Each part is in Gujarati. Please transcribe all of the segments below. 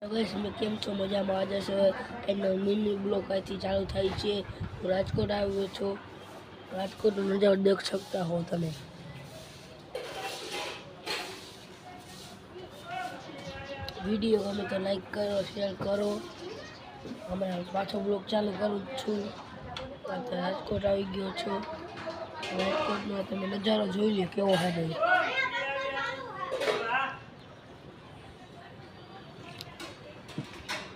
गाइस मैं केम छो मजा में आज एनो मिनी ब्लॉग आथी चालू थाय छे। राजकोट आव्यो छो। राजकोट नजारो देख सकता हो तमे। वीडियो गमे तो लाइक करो, शेयर करो। हमारा पाछो ब्लॉग चालू करूँ छूं। राजकोट आई गयो छो। राजकोट में तमे नजारो जोई लो केवो है नहीं।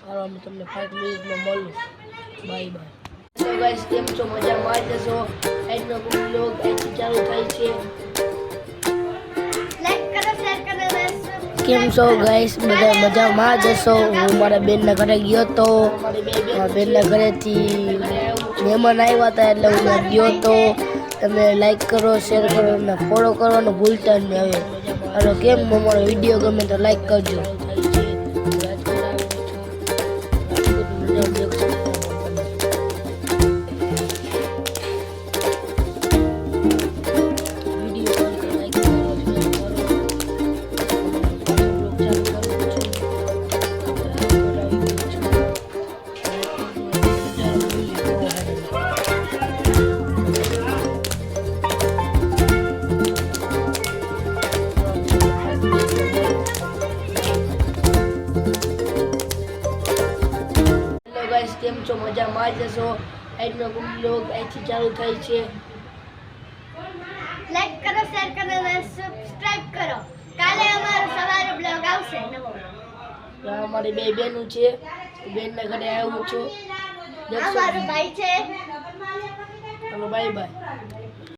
और मैं तुमने 5 मिनट में મળું। Bye bye. તો ગાઈસ કેમ છો મજામાં જશો? આજનો બ્લોગ અહીંથી ચાલુ થાય છે। લાઈક કરો, શેર કરો, કેમ છો ગાઈસ બધા મજામાં જશો? હું મારા બેનના ઘરે ગયો તો મારા બેનના ઘરેથી મહેમાન આવ્યા હતા એટલે હું ત્યાં ગયો તો। તમે લાઈક કરો, શેર કરો અને ફોલો કરવાનું ભૂલતા નહીં। હવે હાલો કેમ અમારો વિડીયો ગમે તો લાઈક કરજો। કેમ છો મજામાં જશો? આજનો બ્લોગ અહીંથી ચાલુ થાય છે। લાઈક કરો, શેર કરો અને સબસ્ક્રાઇબ કરો। કાલે અમારો સવારે બ્લોગ આવશે નવો। અમારી બે બેનો છે। બેનના ઘરે આવ્યો છું। અમારો ભાઈ છે। હાલો બાય બાય।